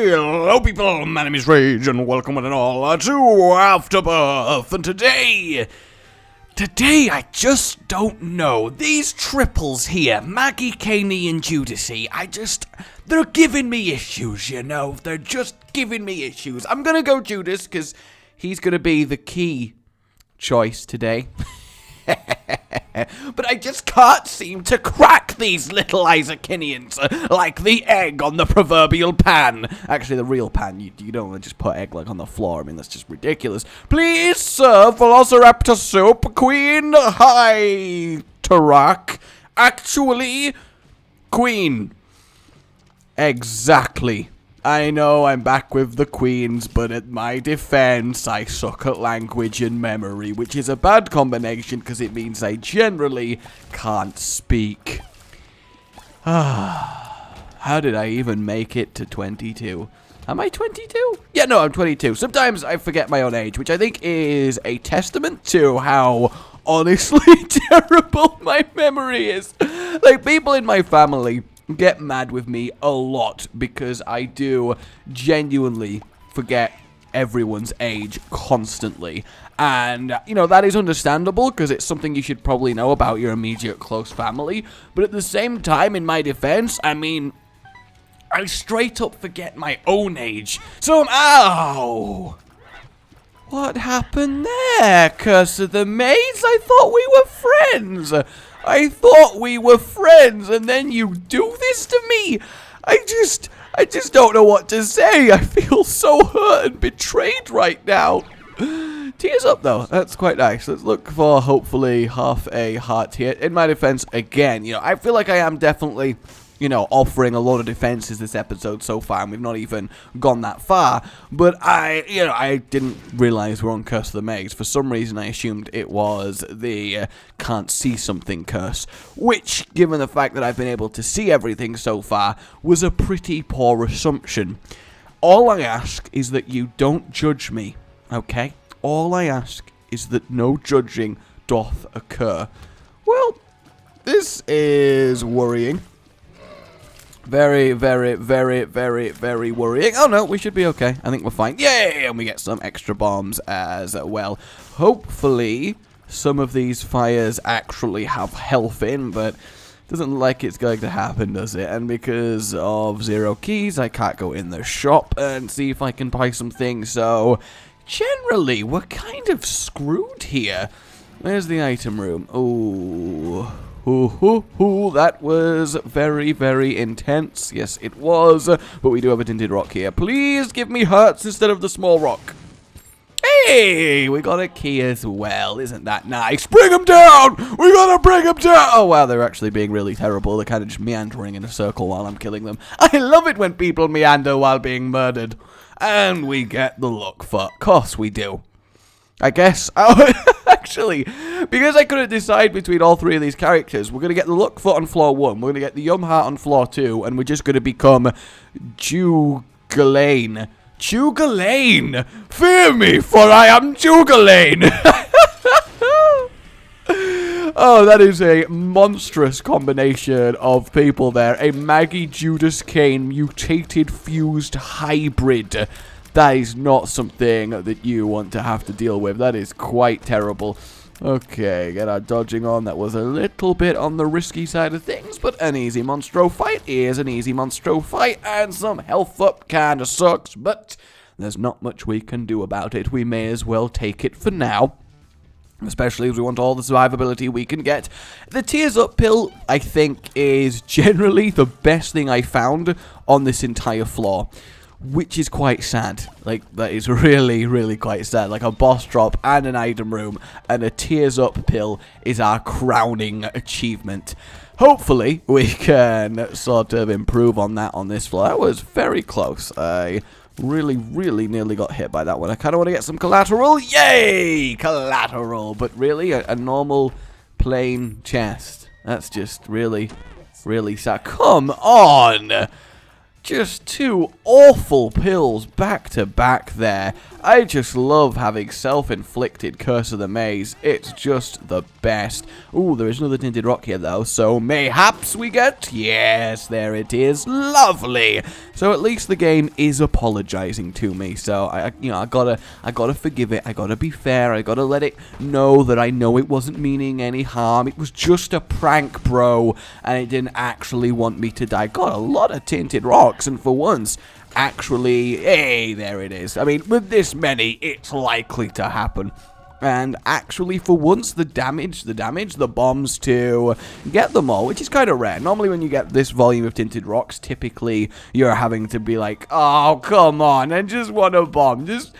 Hello people, my name is Rage and welcome one and all to Afterbirth. And today I just don't know. These triples here, Maggie, Caney and Judasy, they're giving me issues, you know. They're just giving me issues. I'm gonna go Judas because he's gonna be the key choice today. But I just can't seem to crack these little Isaacinians like the egg on the proverbial pan. Actually, the real pan, you don't want to just put egg like on the floor. I mean, that's just ridiculous. Please serve Velociraptor soup, Queen High Tarak. Actually, Queen. Exactly. I know I'm back with the queens, but at my defense, I suck at language and memory, which is a bad combination because it means I generally can't speak. How did I even make it to 22? Am I 22? Yeah, no, I'm 22. Sometimes I forget my own age, which I think is a testament to how honestly terrible my memory is. Like, people in my family get mad with me a lot because I do genuinely forget everyone's age constantly. And, you know, that is understandable because it's something you should probably know about your immediate close family. But at the same time, in my defense, I mean, I straight up forget my own age. So, ow! What happened there? Curse of the Maids? I thought we were friends. I thought we were friends, and then you do this to me. I just don't know what to say. I feel so hurt and betrayed right now. Tears up, though. That's quite nice. Let's look for, hopefully, half a heart here. In my defense, again, you know, I feel like I am definitely, you know, offering a lot of defenses this episode so far, and we've not even gone that far. But I didn't realize we're on Curse of the Maze. For some reason, I assumed it was the can't see something curse, which, given the fact that I've been able to see everything so far, was a pretty poor assumption. All I ask is that you don't judge me, okay? All I ask is that no judging doth occur. Well, this is worrying. Very, very, very, very, very worrying. Oh no, we should be okay. I think we're fine. Yay! And we get some extra bombs as well. Hopefully, some of these fires actually have health in, but doesn't look like it's going to happen, does it? And because of 0 keys, I can't go in the shop and see if I can buy some things. So, generally, we're kind of screwed here. Where's the item room? Ooh. That was very, very intense. Yes, it was. But we do have a tinted rock here. Please give me hearts instead of the small rock. Hey, we got a key as well. Isn't that nice? Bring them down! We gotta bring them down! Oh, wow, they're actually being really terrible. They're kind of just meandering in a circle while I'm killing them. I love it when people meander while being murdered. And we get the look for. Of course we do. I guess. Actually, because I couldn't decide between all three of these characters, we're going to get the Luck Foot on floor 1, we're going to get the Yum Heart on floor 2, and we're just going to become Jugalane. Jugalane! Fear me, for I am Jugalane! Oh, that is a monstrous combination of people there. A Maggie Judas Kane mutated fused hybrid. That is not something that you want to have to deal with. That is quite terrible. Okay, get our dodging on. That was a little bit on the risky side of things, but an easy monstro fight is an easy monstro fight, and some health up kind of sucks, but there's not much we can do about it. We may as well take it for now, especially as we want all the survivability we can get. The Tears Up pill, I think, is generally the best thing I found on this entire floor. Which is quite sad. Like, that is really, really quite sad. Like, a boss drop and an item room and a Tears Up pill is our crowning achievement. Hopefully, we can sort of improve on that on this floor. That was very close. I really, really nearly got hit by that one. I kind of want to get some collateral. Yay! Collateral. But really, a normal, plain chest. That's just really, really sad. Come on! Just two awful pills back to back there. I just love having self-inflicted Curse of the Maze. It's just the best. Ooh, there is another tinted rock here though, so mayhaps we get... Yes, there it is. Lovely. So at least the game is apologizing to me. So I gotta forgive it. I gotta be fair. I gotta let it know that I know it wasn't meaning any harm. It was just a prank, bro, and it didn't actually want me to die. Got a lot of tinted rocks, and for once, actually, hey, there it is. I mean, with this many, it's likely to happen. And actually, for once, the bombs to get them all, which is kind of rare. Normally, when you get this volume of tinted rocks, typically, you're having to be like, oh, come on, I just want a bomb. Just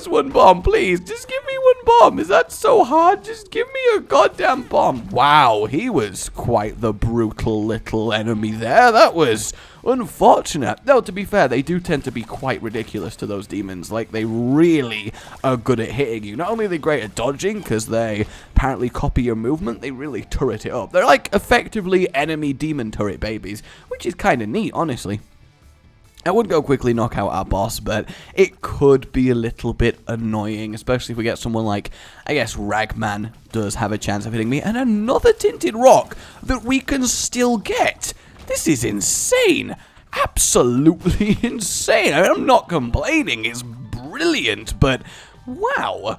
one bomb, please. Just give me one bomb. Is that so hard? Just give me a goddamn bomb. Wow, he was quite the brutal little enemy there. That was unfortunate. Though, to be fair, they do tend to be quite ridiculous to those demons. Like, they really are good at hitting you. Not only are they great at dodging, because they apparently copy your movement, they really turret it up. They're like, effectively, enemy demon turret babies, which is kind of neat, honestly. I would go quickly knock out our boss, but it could be a little bit annoying, especially if we get someone like, I guess, Ragman does have a chance of hitting me, and another tinted rock that we can still get. This is insane. Absolutely insane. I mean, I'm not complaining. It's brilliant, but wow.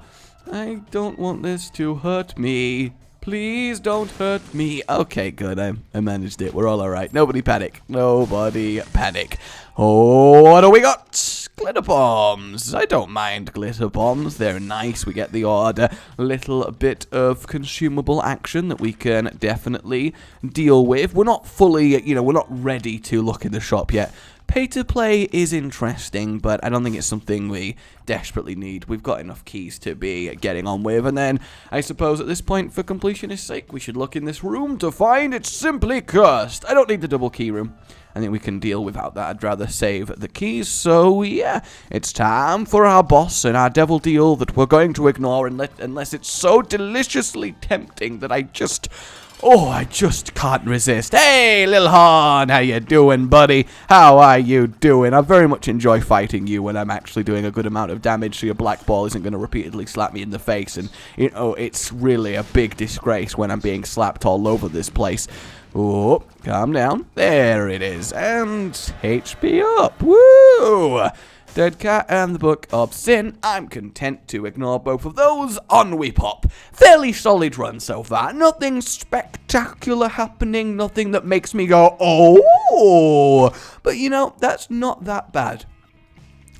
I don't want this to hurt me. Please don't hurt me. Okay, good. I managed it. We're all alright. Nobody panic. Nobody panic. Oh, what do we got? Glitter bombs. I don't mind glitter bombs. They're nice. We get the odd little bit of consumable action that we can definitely deal with. We're not fully, we're not ready to look in the shop yet. Pay to play is interesting, but I don't think it's something we desperately need. We've got enough keys to be getting on with, and then I suppose at this point, for completionist's sake, we should look in this room to find it's simply cursed. I don't need the double key room. I think we can deal without that. I'd rather save the keys. So, yeah, it's time for our boss and our devil deal that we're going to ignore unless it's so deliciously tempting that I just can't resist. Hey, Lil Horn, how you doing, buddy? How are you doing? I very much enjoy fighting you when I'm actually doing a good amount of damage, so your black ball isn't going to repeatedly slap me in the face. And, it's really a big disgrace when I'm being slapped all over this place. Oh, calm down. There it is. And HP up. Woo! Dead Cat and the Book of Sin. I'm content to ignore both of those. On we pop. Fairly solid run so far. Nothing spectacular happening. Nothing that makes me go, oh! But, that's not that bad.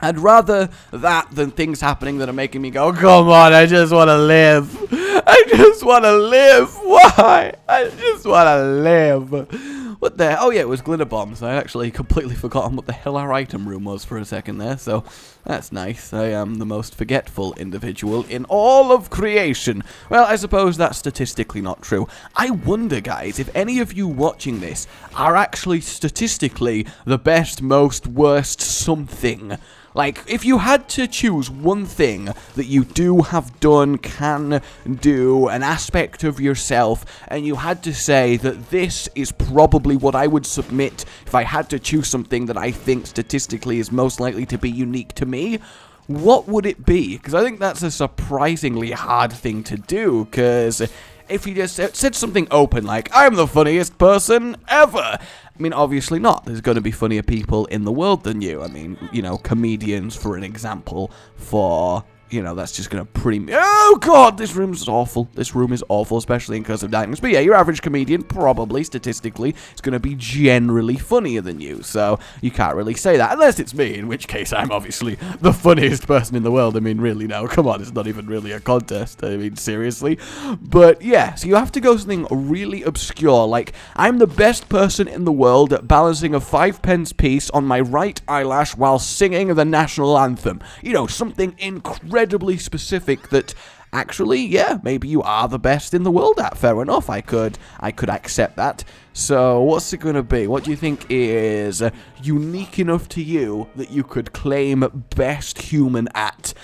I'd rather that than things happening that are making me go, come on, I just want to live. I just want to live. Why? I just want to live. What the hell? Oh, yeah, it was glitter bombs. I actually completely forgotten what the hell our item room was for a second there, so that's nice. I am the most forgetful individual in all of creation. Well, I suppose that's statistically not true. I wonder, guys, if any of you watching this are actually statistically the best, most, worst something. Like, if you had to choose one thing that you do have done, can do, an aspect of yourself, and you had to say that this is probably what I would submit if I had to choose something that I think statistically is most likely to be unique to me, what would it be? Because I think that's a surprisingly hard thing to do, because if you just said something open like, I'm the funniest person ever, I mean, obviously not. There's going to be funnier people in the world than you. I mean, comedians, for an example, for... that's just going to oh, God, this room's awful. This room is awful, especially in Curse of Darkness. But yeah, your average comedian, probably, statistically, is going to be generally funnier than you. So you can't really say that, unless it's me, in which case I'm obviously the funniest person in the world. I mean, really, now, come on, it's not even really a contest. I mean, seriously. But yeah, so you have to go something really obscure, like, I'm the best person in the world at balancing a 5-pence piece on my right eyelash while singing the national anthem. Something incredibly specific that actually, yeah, maybe you are the best in the world at. Fair enough, I could accept that. So what's it going to be? What do you think is unique enough to you that you could claim best human at?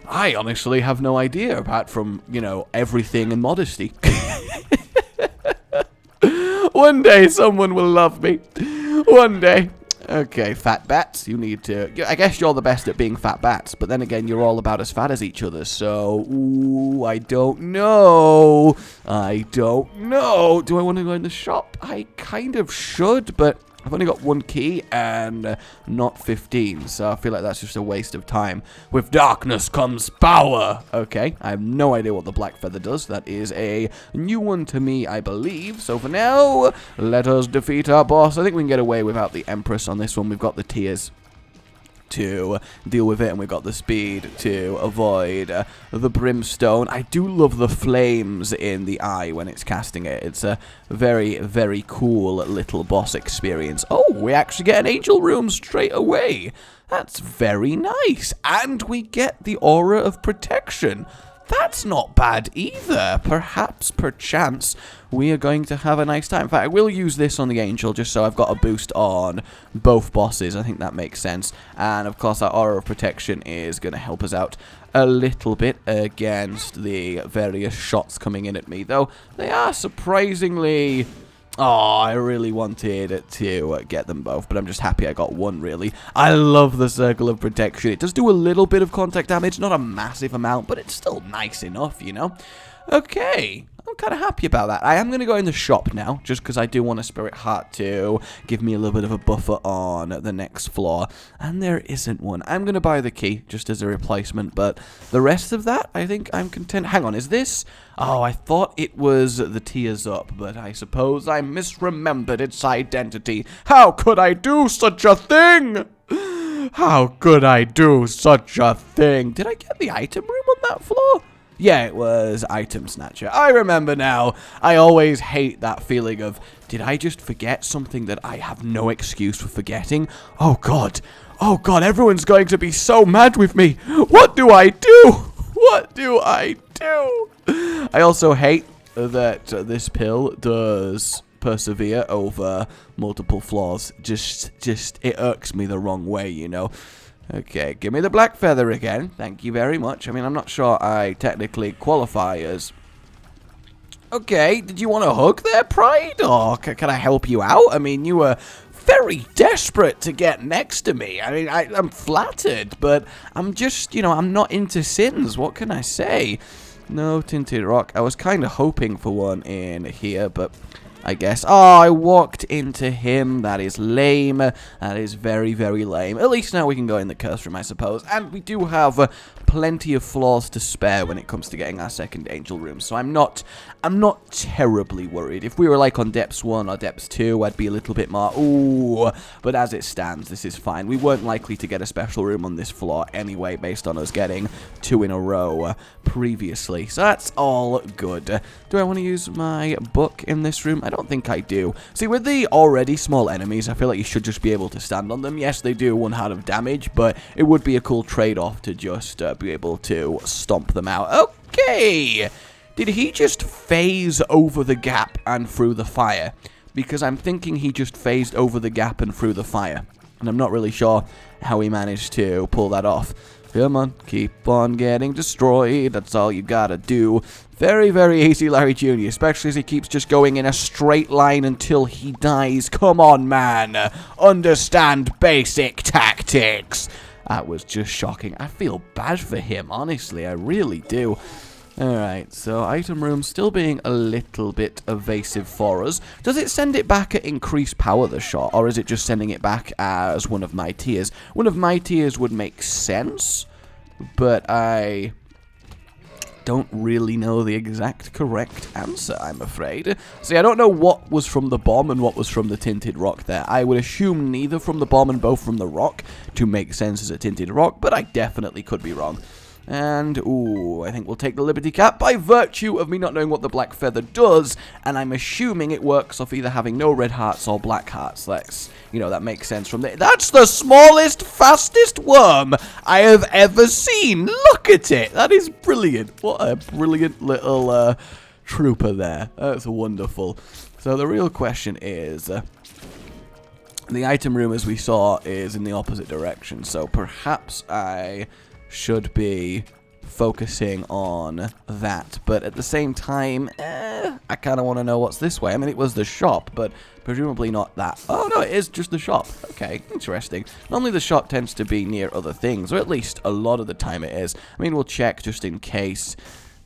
I honestly have no idea, apart from, everything and modesty. One day someone will love me. One day. Okay, fat bats, you need to... I guess you're the best at being fat bats, but then again, you're all about as fat as each other, so... Ooh, I don't know. I don't know. Do I want to go in the shop? I kind of should, but... I've only got 1 key and not 15, so I feel like that's just a waste of time. With darkness comes power! Okay, I have no idea what the black feather does. That is a new one to me, I believe. So for now, let us defeat our boss. I think we can get away without the Empress on this one. We've got the tears to deal with it, and we've got the speed to avoid the brimstone. I do love the flames in the eye when it's casting it. It's a very, very cool little boss experience. Oh, we actually get an angel room straight away. That's very nice. And we get the aura of protection. That's not bad either. Perhaps, perchance, we are going to have a nice time. In fact, I will use this on the Angel just so I've got a boost on both bosses. I think that makes sense. And, of course, that Aura of Protection is going to help us out a little bit against the various shots coming in at me. Though, they are surprisingly... Oh, I really wanted to get them both, but I'm just happy I got one, really. I love the Circle of Protection. It does do a little bit of contact damage, not a massive amount, but it's still nice enough, you know? Okay, I'm kind of happy about that. I am going to go in the shop now, just because I do want a Spirit Heart to give me a little bit of a buffer on the next floor, and there isn't one. I'm going to buy the key, just as a replacement, but the rest of that, I think I'm content. Hang on, is this... Oh, I thought it was the Tears Up, but I suppose I misremembered its identity. How could I do such a thing? How could I do such a thing? Did I get the item room on that floor? Yeah, it was Item Snatcher. I remember now. I always hate that feeling of, did I just forget something that I have no excuse for forgetting? Oh, God. Oh, God, everyone's going to be so mad with me. What do I do? What do I do? I also hate that this pill does persevere over multiple floors. Just, it irks me the wrong way, you know. Okay, give me the black feather again. Thank you very much. I mean, I'm not sure I technically qualify as... Okay, did you want a hug there, Pride? Or can I help you out? I mean, you were very desperate to get next to me. I mean, I'm flattered, but I'm just, you know, I'm not into sins. What can I say? No tinted rock. I was kind of hoping for one in here, but... I guess. Oh, I walked into him. That is lame. That is very, very lame. At least now we can go in the curse room, I suppose. And we do have plenty of floors to spare when it comes to getting our second angel room. So I'm not terribly worried. If we were like on depths 1 or depths 2, I'd be a little bit more, ooh. But as it stands, this is fine. We weren't likely to get a special room on this floor anyway, based on us getting 2 in a row previously. So that's all good. Do I want to use my book in this room? I don't think I do. See, with the already small enemies, I feel like you should just be able to stand on them. Yes, they do 1 heart of damage, but it would be a cool trade-off to just be able to stomp them out. Okay! Did he just phase over the gap and through the fire? Because I'm thinking he just phased over the gap and through the fire. And I'm not really sure how he managed to pull that off. Come on, keep on getting destroyed. That's all you gotta do. Very, very easy, Larry Jr., especially as he keeps just going in a straight line until he dies. Come on, man. Understand basic tactics. That was just shocking. I feel bad for him, honestly. I really do. Alright, so item room still being a little bit evasive for us. Does it send it back at increased power, the shot, or is it just sending it back as one of my tiers? One of my tiers would make sense, but I don't really know the exact correct answer, I'm afraid. See, I don't know what was from the bomb and what was from the tinted rock there. I would assume neither from the bomb and both from the rock to make sense as a tinted rock, but I definitely could be wrong. And, ooh, I think we'll take the Liberty Cap by virtue of me not knowing what the black feather does, and I'm assuming it works off either having no red hearts or black hearts. That's, you know, that makes sense from there. That's the smallest, fastest worm I have ever seen. Look at it. That is brilliant. What a brilliant little trooper there. That's wonderful. So the real question is... the item room, as we saw, is in the opposite direction, so perhaps I should be focusing on that. But at the same time, I kind of want to know what's this way. I mean, it was the shop, but presumably not that. Oh, no, it is just the shop. Okay, interesting. Normally the shop tends to be near other things, or at least a lot of the time it is. I mean, we'll check just in case.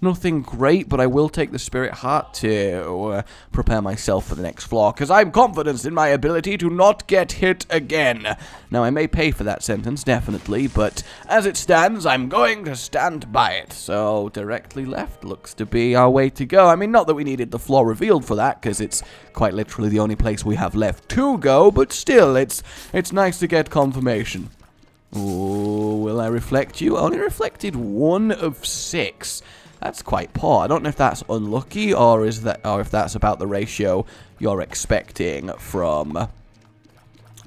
Nothing great, but I will take the Spirit Heart to prepare myself for the next floor, because I'm confident in my ability to not get hit again. Now, I may pay for that sentence, definitely, but as it stands, I'm going to stand by it. So, directly left looks to be our way to go. I mean, not that we needed the floor revealed for that, because it's quite literally the only place we have left to go, but still, it's nice to get confirmation. Ooh, will I reflect you? I only reflected 1 of 6. That's quite poor. I don't know if that's unlucky or if that's about the ratio you're expecting from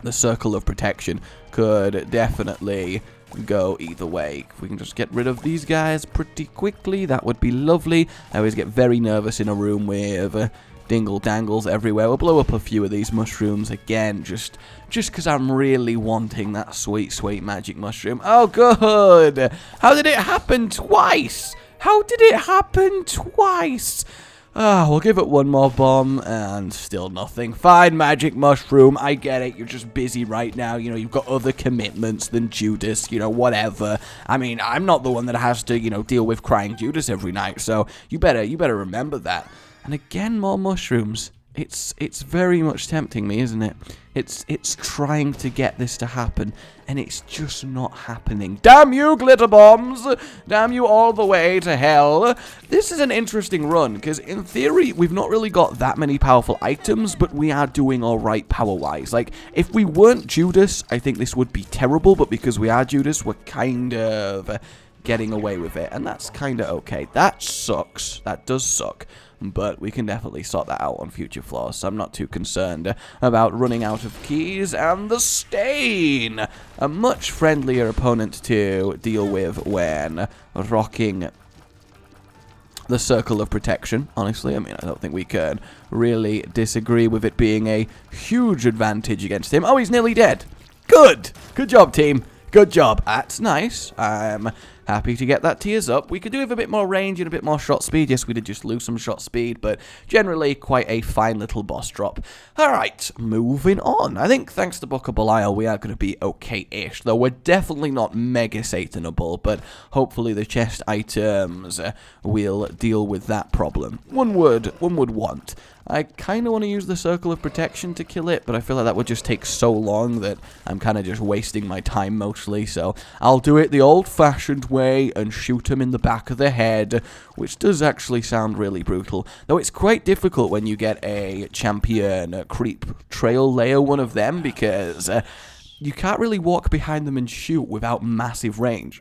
the circle of protection. Could definitely go either way. If we can just get rid of these guys pretty quickly, that would be lovely. I always get very nervous in a room with dingle dangles everywhere. We'll blow up a few of these mushrooms again, just because I'm really wanting that sweet, sweet magic mushroom. Oh, good! How did it happen twice? How did it happen twice? We'll give it 1 more bomb, and still nothing. Fine, magic mushroom, I get it. You're just busy right now. You know, you've got other commitments than Judas, you know, whatever. I mean, I'm not the one that has to, you know, deal with crying Judas every night, so you better remember that. And again, more mushrooms. It's very much tempting me, isn't it? It's trying to get this to happen, and it's just not happening. Damn you, glitter bombs! Damn you all the way to hell. This is an interesting run, because in theory, we've not really got that many powerful items, but we are doing alright power-wise. Like, if we weren't Judas, I think this would be terrible, but because we are Judas, we're kind of getting away with it, and that's kind of okay. That sucks. That does suck. But we can definitely sort that out on future floors, so I'm not too concerned about running out of keys. And the Stain! A much friendlier opponent to deal with when rocking the Circle of Protection, honestly. I mean, I don't think we can really disagree with it being a huge advantage against him. Oh, he's nearly dead. Good! Good job, team. Good job. That's nice. I'm happy to get that tears up. We could do with a bit more range and a bit more shot speed. Yes, we did just lose some shot speed, but generally quite a fine little boss drop. Alright, moving on. I think thanks to Book of Belial, we are going to be okay-ish, though we're definitely not mega Satanable, but hopefully the chest items will deal with that problem. One would want. I kind of want to use the Circle of Protection to kill it, but I feel like that would just take so long that I'm kind of just wasting my time mostly, so I'll do it the old-fashioned way and shoot him in the back of the head, which does actually sound really brutal, though it's quite difficult when you get a champion creep trail layer one of them, because you can't really walk behind them and shoot without massive range.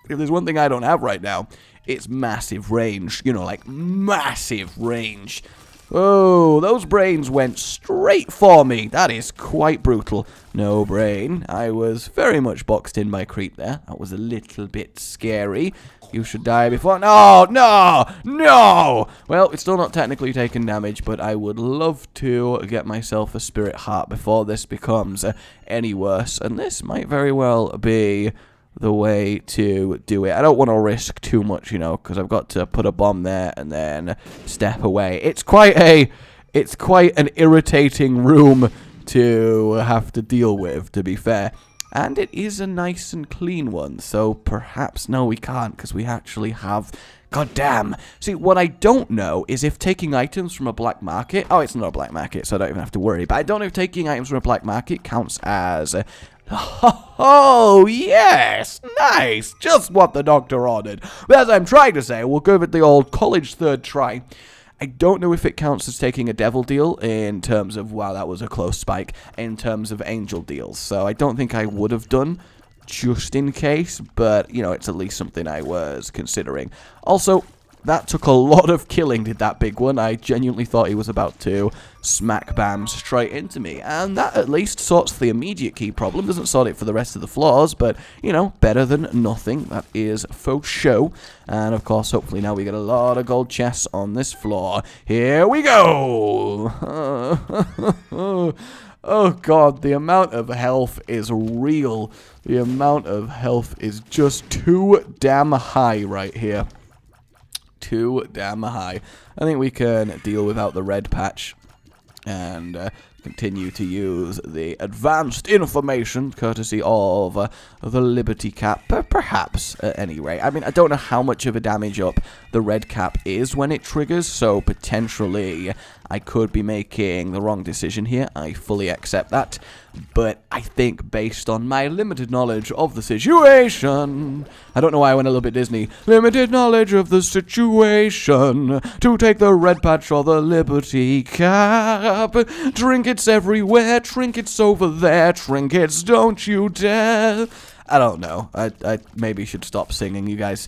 If there's one thing I don't have right now, it's massive range, you know, like massive range. Oh, those brains went straight for me. That is quite brutal. No brain. I was very much boxed in by creep there. That was a little bit scary. You should die before... No! No! No! Well, it's still not technically taking damage, but I would love to get myself a Spirit Heart before this becomes any worse. And this might very well be the way to do it. I don't want to risk too much, you know, because I've got to put a bomb there and then step away. It's quite an irritating room to have to deal with, to be fair. And it is a nice and clean one, so perhaps, no, we can't, because we actually have... God damn. See, what I don't know is if taking items from a black market... Oh, it's not a black market, so I don't even have to worry. But I don't know if taking items from a black market counts as... Oh, yes! Nice! Just what the doctor ordered. But as I'm trying to say, we'll go with the old college third try. I don't know if it counts as taking a devil deal in terms of, wow, that was a close spike, in terms of angel deals. So I don't think I would have done, just in case, but, you know, it's at least something I was considering. Also, that took a lot of killing, did that big one. I genuinely thought he was about to smack bam straight into me, and that at least sorts the immediate key problem. Doesn't sort it for the rest of the floors, but, you know, better than nothing. That is faux show. And of course, hopefully now we get a lot of gold chests on this floor. Here we go! Oh god, the amount of health is real. The amount of health is just too damn high right here. Too damn high. I think we can deal without the red patch and continue to use the advanced information courtesy of the Liberty Cap, perhaps, at any rate. I mean, I don't know how much of a damage up the red cap is when it triggers, so potentially I could be making the wrong decision here. I fully accept that, but I think based on my limited knowledge of the situation, I don't know why I went a little bit Disney, limited knowledge of the situation, to take the red patch or the Liberty Cap. Trinkets everywhere, trinkets over there, trinkets don't you dare. I don't know. I maybe should stop singing. You guys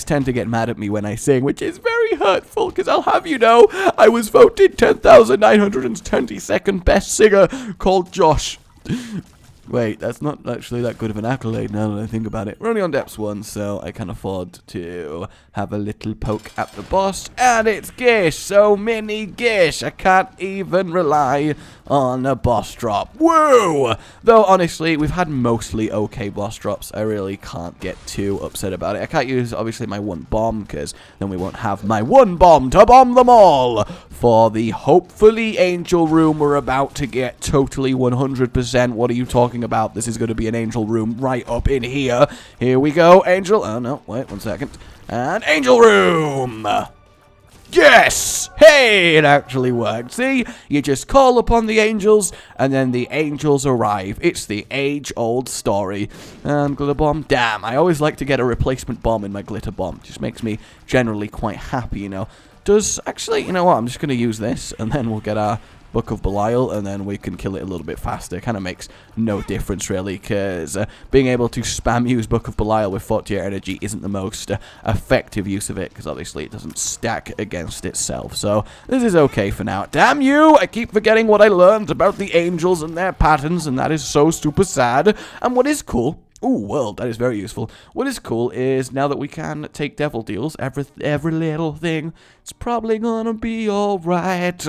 tend to get mad at me when I sing, which is very hurtful, because I'll have you know, I was voted 10,922nd best singer called Josh. Wait, that's not actually that good of an accolade now that I think about it. We're only on Depths 1, so I can afford to have a little poke at the boss. And it's Gish, so mini Gish. I can't even rely on a boss drop. Woo! Though, honestly, we've had mostly okay boss drops. I really can't get too upset about it. I can't use, obviously, my one bomb, because then we won't have my one bomb to bomb them all. For the hopefully angel room we're about to get totally 100%. What are you talking about? This is going to be an angel room right up in here. Here we go, angel. Oh, no, wait 1 second. And angel room. Yes! Hey, it actually worked. See? You just call upon the angels, and then the angels arrive. It's the age-old story. And glitter bomb. Damn, I always like to get a replacement bomb in my glitter bomb. It just makes me generally quite happy, you know. Actually, you know what? I'm just going to use this, and then we'll get our Book of Belial, and then we can kill it a little bit faster. Kind of makes no difference, really, because being able to spam use Book of Belial with 48 energy isn't the most effective use of it, because obviously it doesn't stack against itself. So this is okay for now. Damn you! I keep forgetting what I learned about the angels and their patterns, and that is so super sad. And what is cool... Ooh, world, that is very useful. What is cool is now that we can take devil deals, every little thing, it's probably gonna be alright.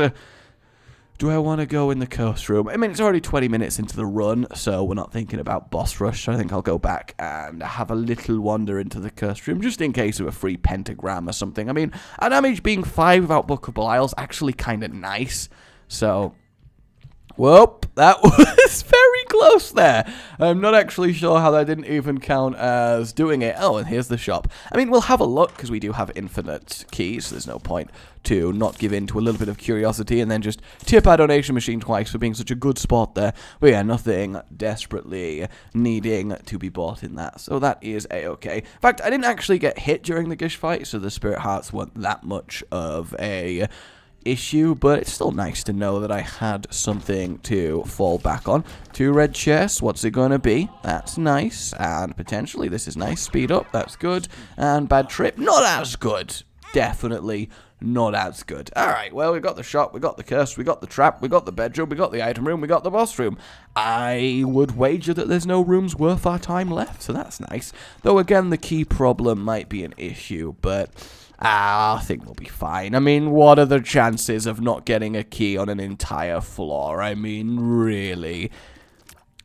Do I want to go in the coast room? I mean, it's already 20 minutes into the run, so we're not thinking about boss rush. So I think I'll go back and have a little wander into the coast room, just in case of a free pentagram or something. I mean, our damage being 5 without Book of Belial is actually kind of nice. So... Whoop, that was very close there. I'm not actually sure how that didn't even count as doing it. Oh, and here's the shop. I mean, we'll have a look, because we do have infinite keys. There's no point to not give in to a little bit of curiosity and then just tip our donation machine twice for being such a good spot there. But yeah, nothing desperately needing to be bought in that. So that is a-okay. In fact, I didn't actually get hit during the Gish fight, so the Spirit Hearts weren't that much of a... issue, but it's still nice to know that I had something to fall back on. 2 red chests, what's it gonna be? That's nice, and potentially this is nice. Speed up, that's good, and bad trip, not as good. Definitely not as good. Alright, well, we got the shop, we got the curse, we got the trap, we got the bedroom, we got the item room, we got the boss room. I would wager that there's no rooms worth our time left, so that's nice. Though, again, the key problem might be an issue, but... I think we'll be fine. I mean, what are the chances of not getting a key on an entire floor? I mean, really.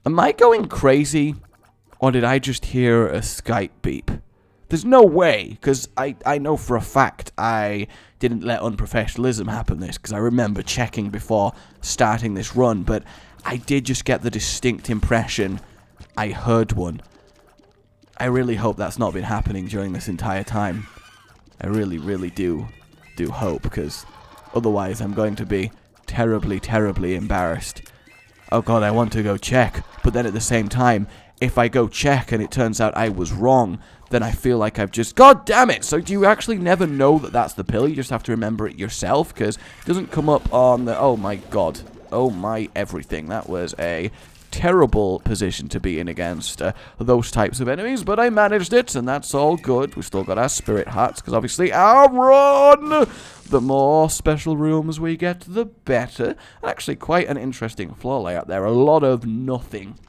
Am I going crazy? Or did I just hear a Skype beep? There's no way, because I know for a fact I didn't let unprofessionalism happen this, because I remember checking before starting this run, but I did just get the distinct impression I heard one. I really hope that's not been happening during this entire time. I really, really do hope, because otherwise I'm going to be terribly, terribly embarrassed. Oh god, I want to go check, but then at the same time, if I go check and it turns out I was wrong, then I feel like I've just... God damn it! So do you actually never know that that's the pill? You just have to remember it yourself, because it doesn't come up on the... Oh my god. Oh my everything. That was a... terrible position to be in against those types of enemies, but I managed it, and that's all good. We still got our spirit hearts, because obviously our run! The more special rooms we get, the better. Actually, quite an interesting floor layout there. A lot of nothing.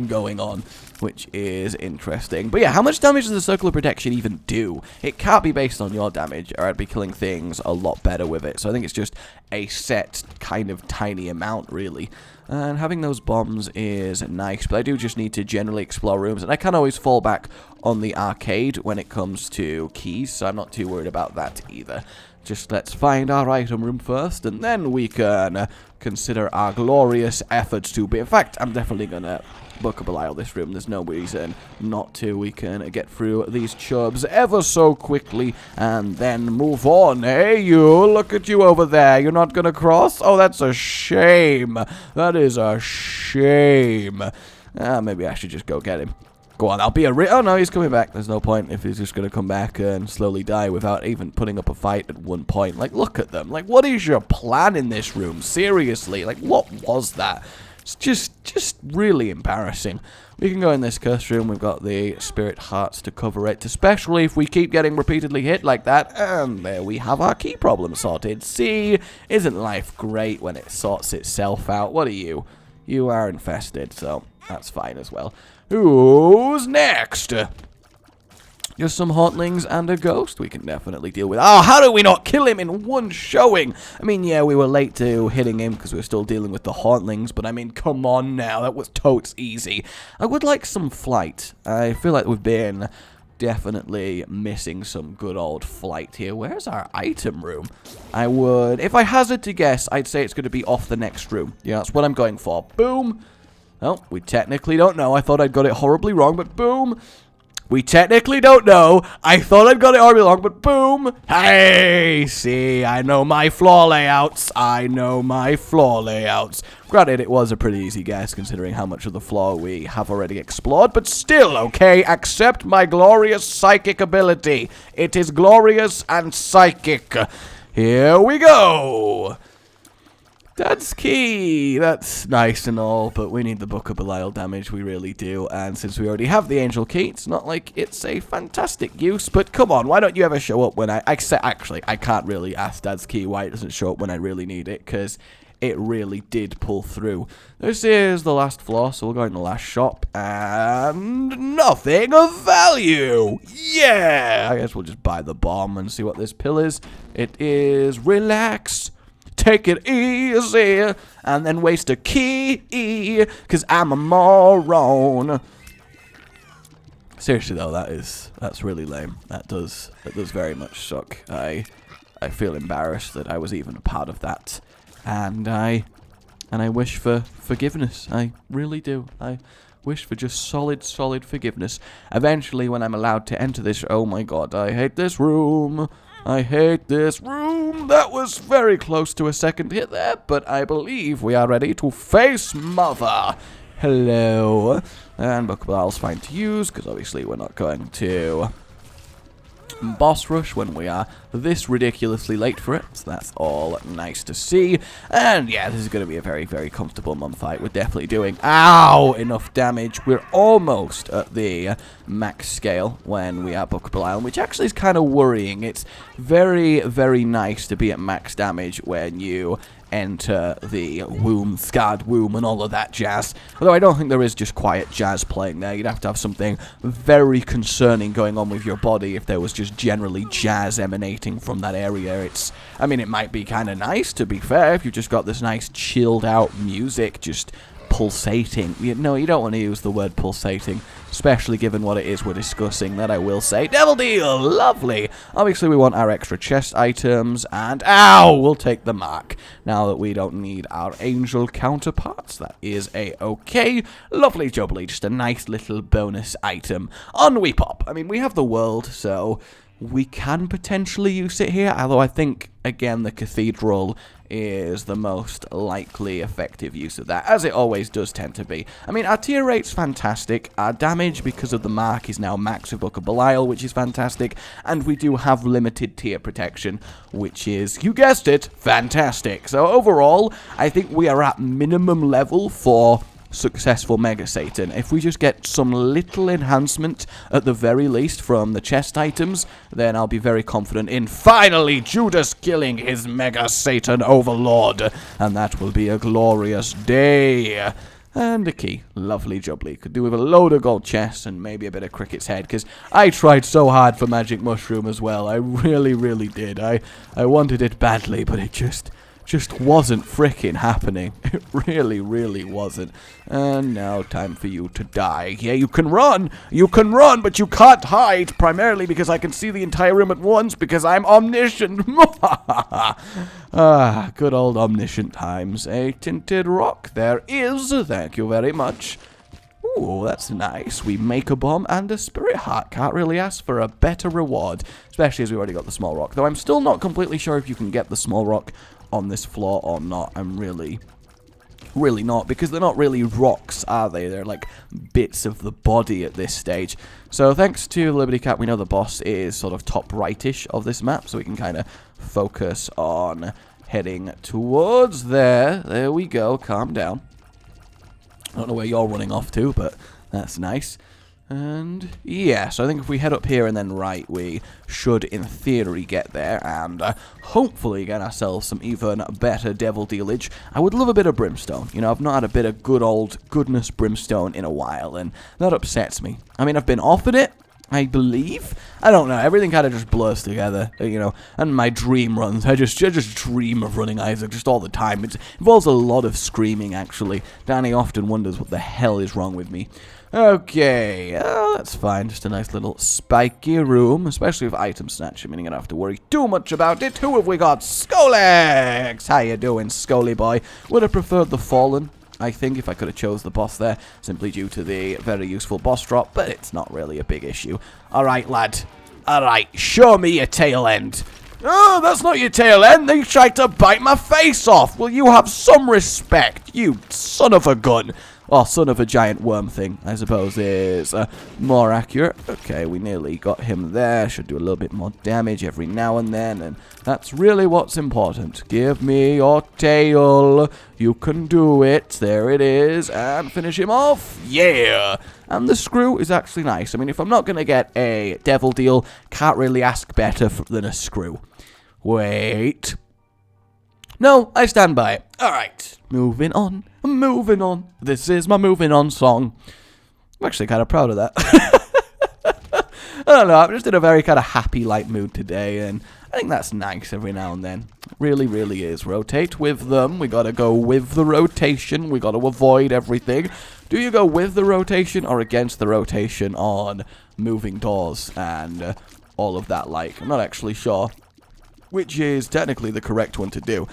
going on, which is interesting. But yeah, how much damage does the Circle of Protection even do? It can't be based on your damage, or I'd be killing things a lot better with it. So I think it's just a set kind of tiny amount, really. And having those bombs is nice, but I do just need to generally explore rooms, and I can always fall back on the arcade when it comes to keys, so I'm not too worried about that either. Just let's find our item room first, and then we can consider our glorious efforts to be. In fact, I'm definitely going to book a Belial this room. There's no reason not to. We can get through these chubs ever so quickly and then move on. Hey, you, look at you over there. You're not going to cross? Oh, that's a shame. That is a shame. Maybe I should just go get him. Go on, I'll be a oh no, he's coming back. There's no point if he's just going to come back and slowly die without even putting up a fight at one point. Like, look at them. Like, what is your plan in this room? Seriously, like, what was that? It's just really embarrassing. We can go in this curse room. We've got the spirit hearts to cover it, especially if we keep getting repeatedly hit like that. And there we have our key problem sorted. See, isn't life great when it sorts itself out? What are you? You are infested, so that's fine as well. Who's next? Just some hauntlings and a ghost we can definitely deal with. Oh, how did we not kill him in one showing? I mean, yeah, we were late to hitting him because we were still dealing with the hauntlings, but I mean, come on now, that was totes easy. I would like some flight. I feel like we've been definitely missing some good old flight here. Where's our item room? I would, if I hazard to guess, I'd say it's going to be off the next room. Yeah, that's what I'm going for. Boom. Well, we technically don't know. I thought I'd got it horribly wrong, but boom. We technically don't know. I thought I'd got it horribly wrong, but boom. Hey, see, I know my floor layouts. I know my floor layouts. Granted, it was a pretty easy guess considering how much of the floor we have already explored, but still, okay, accept my glorious psychic ability. It is glorious and psychic. Here we go. That's key. That's nice and all, but we need the Book of Belial damage. We really do. And since we already have the Angel Key, it's not like it's a fantastic use. But come on, why don't you ever show up when actually, I can't really ask Dad's Key why it doesn't show up when I really need it, because it really did pull through. This is the last floor, so we'll go in the last shop. And nothing of value. Yeah! I guess we'll just buy the bomb and see what this pill is. It is relax. Take it easy, and then waste a key, because I'm a moron. Seriously though, that's really lame. That does very much suck. I feel embarrassed that I was even a part of that, and I wish for forgiveness. I really do. I wish for just solid forgiveness. Eventually, when I'm allowed to enter this, oh my god, I hate this room. I hate this room. That was very close to a second hit there, but I believe we are ready to face Mother. Hello. And Book of Belial's fine to use, because obviously we're not going to boss rush when we are this ridiculously late for it, so that's all nice to see. And yeah, this is going to be a very comfortable mum fight. We're definitely doing enough damage. We're almost at the max scale when we are Book of Belial, which actually is kind of worrying. It's very nice to be at max damage when you enter the womb, scarred womb, and all of that jazz. Although I don't think there is just quiet jazz playing there. You'd have to have something very concerning going on with your body if there was just generally jazz emanating from that area. I mean, it might be kind of nice, to be fair, if you've just got this nice chilled out music just pulsating. No, you don't want to use the word pulsating, especially given what it is we're discussing, that I will say. Devil Deal! Lovely! Obviously, we want our extra chest items, and we'll take the mark. Now that we don't need our angel counterparts, that is a-okay. Lovely jubbly, just a nice little bonus item. On we pop. I mean, we have the world, so we can potentially use it here, although I think, again, the cathedral is the most likely effective use of that, as it always does tend to be. I mean, our tier rate's fantastic. Our damage, because of the mark, is now max with Book of Belial, which is fantastic. And we do have limited tier protection, which is, you guessed it, fantastic. So overall, I think we are at minimum level for successful Mega Satan. If we just get some little enhancement at the very least from the chest items, then I'll be very confident in finally Judas killing his Mega Satan overlord, and that will be a glorious day. And a key. Lovely jubbly. Could do with a load of gold chests and maybe a bit of Cricket's head, because I tried so hard for magic mushroom as well. I really, really did. I wanted it badly, but it just wasn't fricking happening. It really, really wasn't. And now time for you to die. Yeah, you can run, but you can't hide, primarily because I can see the entire room at once because I'm omniscient. Ah, good old omniscient times. A tinted rock there is. Thank you very much. Ooh, that's nice. We make a bomb and a spirit heart. Can't really ask for a better reward, especially as we already got the small rock. Though I'm still not completely sure if you can get the small rock on this floor or not. I'm really not, because they're not really rocks, are they? They're like bits of the body at this stage. So thanks to Liberty Cat, we know the boss is sort of top rightish of this map, so we can kind of focus on heading towards there. There we go. Calm down. I don't know where you're running off to, but that's nice. And yeah, so I think if we head up here and then right, we should, in theory, get there and hopefully get ourselves some even better devil dealage. I would love a bit of brimstone. You know, I've not had a bit of good old goodness brimstone in a while, and that upsets me. I mean, I've been offered it, I believe. I don't know. Everything kind of just blurs together, you know. And my dream runs. I just dream of running Isaac just all the time. It involves a lot of screaming, actually. Danny often wonders what the hell is wrong with me. Okay, that's fine. Just a nice little spiky room, especially with item snatch, meaning I don't have to worry too much about it. Who have we got? Skolex! How you doing, Scully boy? Would have preferred the Fallen, I think, if I could have chose the boss there, simply due to the very useful boss drop, but it's not really a big issue. Alright, lad. Alright, show me your tail end. Oh, that's not your tail end. They tried to bite my face off. Will you have some respect, you son of a gun? Well, son of a giant worm thing, I suppose, is more accurate. Okay, we nearly got him there. Should do a little bit more damage every now and then, and that's really what's important. Give me your tail. You can do it. There it is. And finish him off. Yeah! And the screw is actually nice. I mean, if I'm not going to get a devil deal, can't really ask better than a screw. Wait. No, I stand by it. Alright, moving on. Moving on. This is my moving on song. I'm actually kind of proud of that. I don't know, I'm just in a very kind of happy, light mood today, and I think that's nice every now and then. Really, really is. Rotate with them. We gotta go with the rotation. We gotta avoid everything. Do you go with the rotation or against the rotation on moving doors and all of that like? I'm not actually sure which is technically the correct one to do.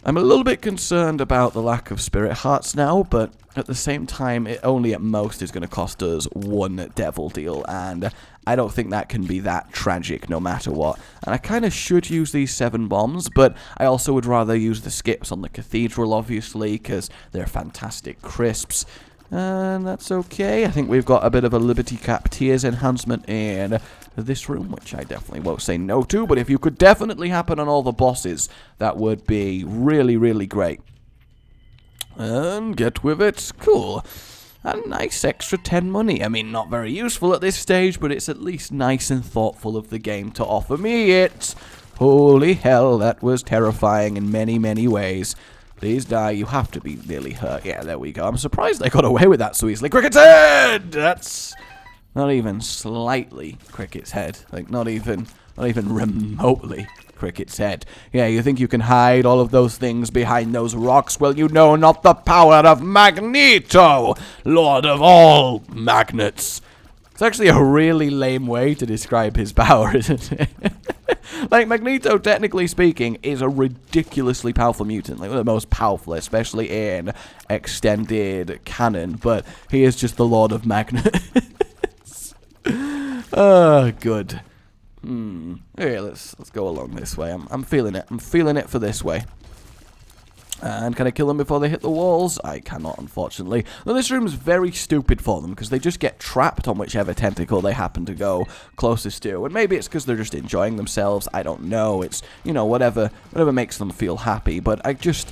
I'm a little bit concerned about the lack of spirit hearts now, but at the same time, it only at most is going to cost us one devil deal, and I don't think that can be that tragic no matter what. And I kind of should use these 7 bombs, but I also would rather use the skips on the cathedral, obviously, because they're fantastic crisps. And that's okay. I think we've got a bit of a Liberty Cap Tears enhancement in this room, which I definitely won't say no to, but if you could definitely happen on all the bosses, that would be really, really great. And get with it. Cool. A nice extra 10 money. I mean, not very useful at this stage, but it's at least nice and thoughtful of the game to offer me it. Holy hell, that was terrifying in many, many ways. Please die, you have to be nearly hurt. Yeah, there we go. I'm surprised they got away with that so easily. Cricket's head! That's not even slightly Cricket's head. Like, not even remotely Cricket's head. Yeah, you think you can hide all of those things behind those rocks? Well, you know not the power of Magneto, Lord of all magnets. It's actually a really lame way to describe his power, isn't it? Like, Magneto, technically speaking, is a ridiculously powerful mutant. Like, one of the most powerful, especially in extended canon. But he is just the Lord of Magnets. Oh, good. Okay, let's go along this way. I'm feeling it. I'm feeling it for this way. And can I kill them before they hit the walls? I cannot, unfortunately. Now, this room is very stupid for them, because they just get trapped on whichever tentacle they happen to go closest to. And maybe it's because they're just enjoying themselves. I don't know. It's, you know, whatever makes them feel happy. But I just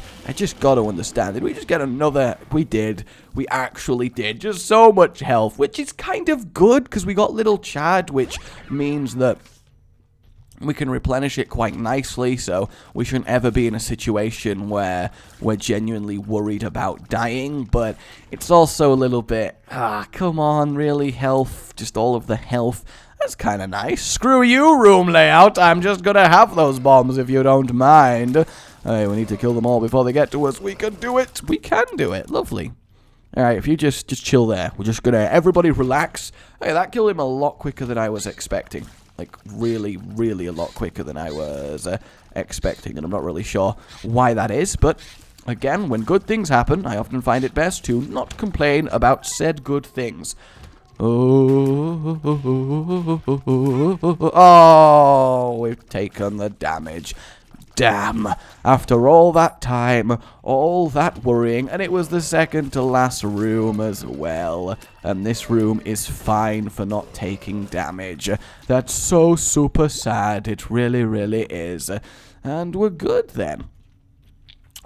got to understand. Did we just get another? We did. We actually did. Just so much health, which is kind of good, because we got little Chad, which means that We can replenish it quite nicely, so we shouldn't ever be in a situation where we're genuinely worried about dying, but it's also a little bit, come on, really, health, just all of the health. That's kind of nice. Screw you, room layout, I'm just gonna have those bombs if you don't mind. Hey, we need to kill them all before they get to us. We can do it. We can do it. Lovely. Alright, if you just chill there. We're just gonna, everybody relax. Hey, that killed him a lot quicker than I was expecting. Like, really, really a lot quicker than I was expecting, and I'm not really sure why that is, but, again, when good things happen, I often find it best to not complain about said good things. Oh, we've taken the damage. Damn, after all that time, all that worrying, and it was the second to last room as well, and this room is fine for not taking damage. That's so super sad, it really, really is. And we're good then.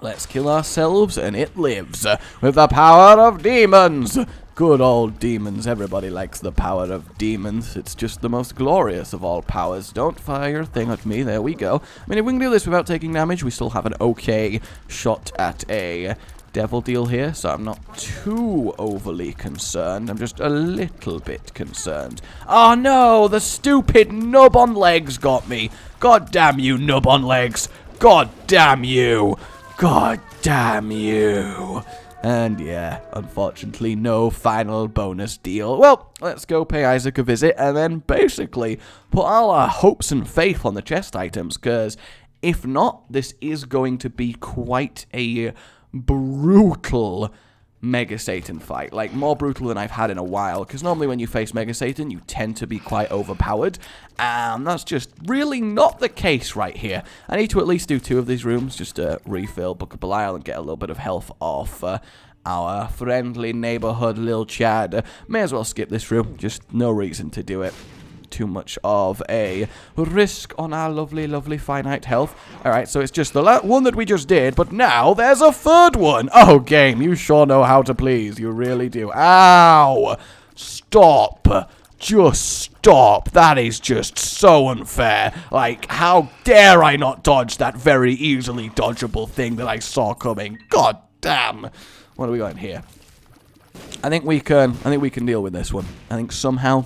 Let's kill ourselves, and it lives, with the power of demons! Good old demons. Everybody likes the power of demons. It's just the most glorious of all powers. Don't fire your thing at me. There we go. I mean, if we can do this without taking damage, we still have an okay shot at a devil deal here, so I'm not too overly concerned. I'm just a little bit concerned. Oh no, the stupid nub on legs got me. God damn you, nub on legs. God damn you. God damn you. And yeah, unfortunately, no final bonus deal. Well, let's go pay Isaac a visit and then basically put all our hopes and faith on the chest items, because if not, this is going to be quite a brutal Mega Satan fight. Like, more brutal than I've had in a while, because normally when you face Mega Satan, you tend to be quite overpowered, and that's just really not the case right here. I need to at least do 2 of these rooms, just to refill Book of Belial and get a little bit of health off our friendly neighborhood Lil Chad. May as well skip this room, just no reason to do it. Too much of a risk on our lovely, lovely finite health. Alright, so it's just the one that we just did, but now there's a third one. Oh, game, you sure know how to please. You really do. Ow! Stop. Just stop. That is just so unfair. Like, how dare I not dodge that very easily dodgeable thing that I saw coming. God damn. What do we got in here? I think we can deal with this one. I think somehow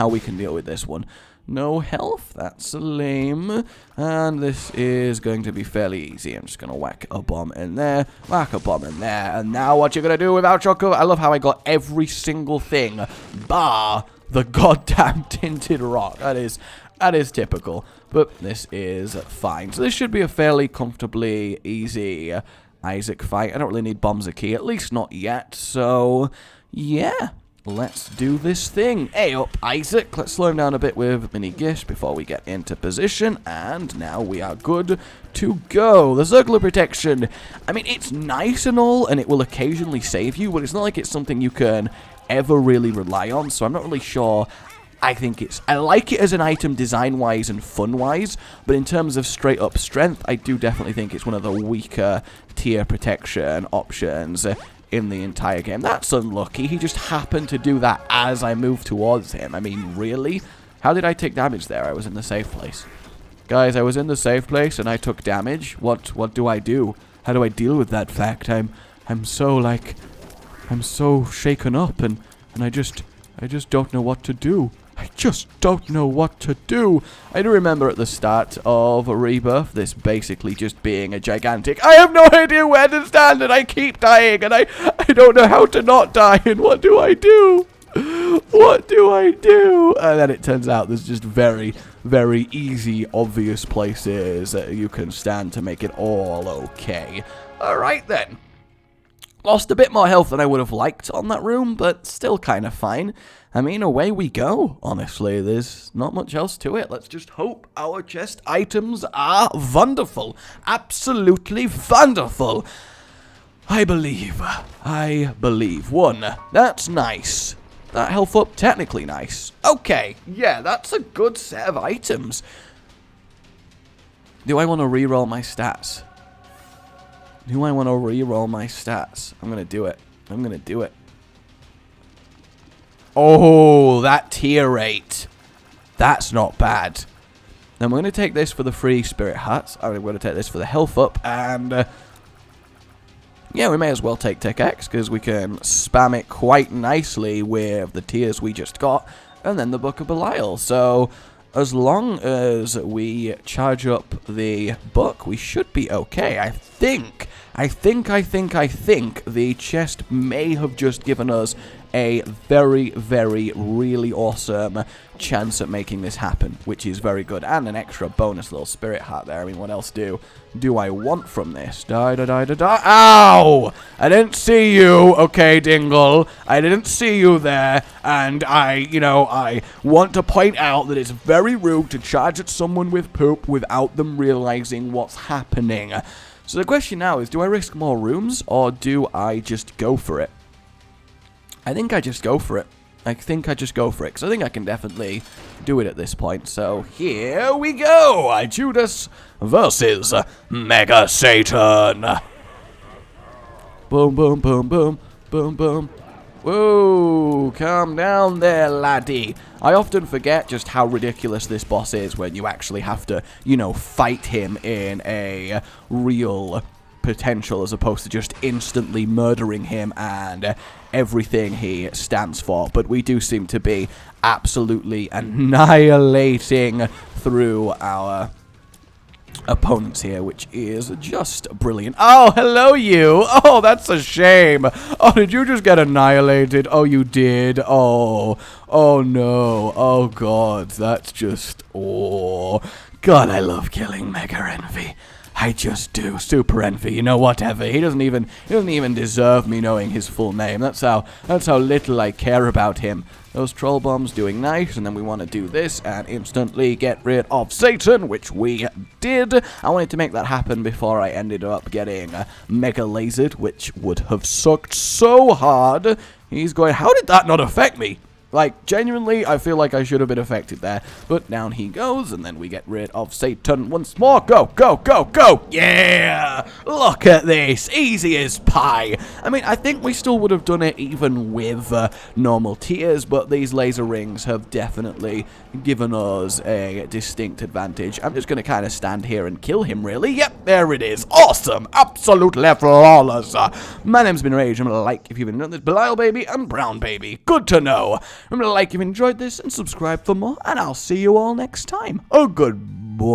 we can deal with this one. No health, that's lame. And this is going to be fairly easy. I'm just going to whack a bomb in there, whack a bomb in there. And now what you're going to do without your cover? I love how I got every single thing, bar the goddamn tinted rock. That is typical. But this is fine. So this should be a fairly comfortably easy Isaac fight. I don't really need bombs or key, at least not yet. So, yeah. Let's do this thing. Hey up, Isaac. Let's slow him down a bit with Mini Gish before we get into position. And now we are good to go. The Circle of Protection. I mean, it's nice and all, and it will occasionally save you, but it's not like it's something you can ever really rely on, so I'm not really sure. I like it as an item design-wise and fun-wise, but in terms of straight-up strength, I do definitely think it's one of the weaker tier protection options in the entire game. That's unlucky. He just happened to do that as I moved towards him. I mean, really? How did I take damage there? I was in the safe place. Guys, I was in the safe place and I took damage. What do I do? How do I deal with that fact? I'm so shaken up and I just don't know what to do. I just don't know what to do. I do remember at the start of Rebirth, this basically just being a gigantic, I have no idea where to stand and I keep dying and I don't know how to not die and what do I do? What do I do? And then it turns out there's just very, very easy, obvious places that you can stand to make it all okay. Alright then. Lost a bit more health than I would have liked on that room, but still kind of fine. I mean, away we go, honestly. There's not much else to it. Let's just hope our chest items are wonderful. Absolutely wonderful. I believe. 1. That's nice. That health up, technically nice. Okay, yeah, that's a good set of items. Do I want to reroll my stats? I'm gonna do it. Oh, that tier rate. That's not bad. Then we're going to take this for the free spirit hats. I'm going to take this for the health up. And yeah, we may as well take Tech X because we can spam it quite nicely with the tiers we just got. And then the Book of Belial. So as long as we charge up the book, we should be okay. I think the chest may have just given us a very, very, really awesome chance at making this happen, which is very good. And an extra bonus little spirit hat there. I mean, what else do I want from this? Ow! I didn't see you, okay, Dingle. I didn't see you there. And I want to point out that it's very rude to charge at someone with poop without them realizing what's happening. So the question now is, do I risk more rooms, or do I just go for it? I think I just go for it. Because I think I can definitely do it at this point. So here we go. Judas versus Mega Satan. Boom, boom, boom, boom, boom, boom. Whoa, calm down there, laddie. I often forget just how ridiculous this boss is when you actually have to, fight him in a real potential as opposed to just instantly murdering him and everything he stands for. But we do seem to be absolutely annihilating through our opponents here, which is just brilliant. Oh, hello you. Oh, that's a shame. Oh, did you just get annihilated? Oh, you did. Oh no. Oh god, that's just, oh god, I love killing Mega Envy. I just do. Super Envy, whatever. He doesn't even deserve me knowing his full name. That's how little I care about him. Those troll bombs doing nice, and then we want to do this and instantly get rid of Satan, which we did. I wanted to make that happen before I ended up getting mega lasered, which would have sucked so hard. He's going, how did that not affect me? Like, genuinely, I feel like I should have been affected there. But down he goes, and then we get rid of Satan once more. Go, go, go, go! Yeah! Look at this! Easy as pie! I mean, I think we still would have done it even with normal tiers, but these laser rings have definitely given us a distinct advantage. I'm just going to kind of stand here and kill him, really. Yep, there it is. Awesome! Absolutely flawless! My name's been Rage. I'm going to like if you've enjoyed this. Belial baby and Brown baby. Good to know. Remember to like if you enjoyed this and subscribe for more, and I'll see you all next time. Oh, goodbye.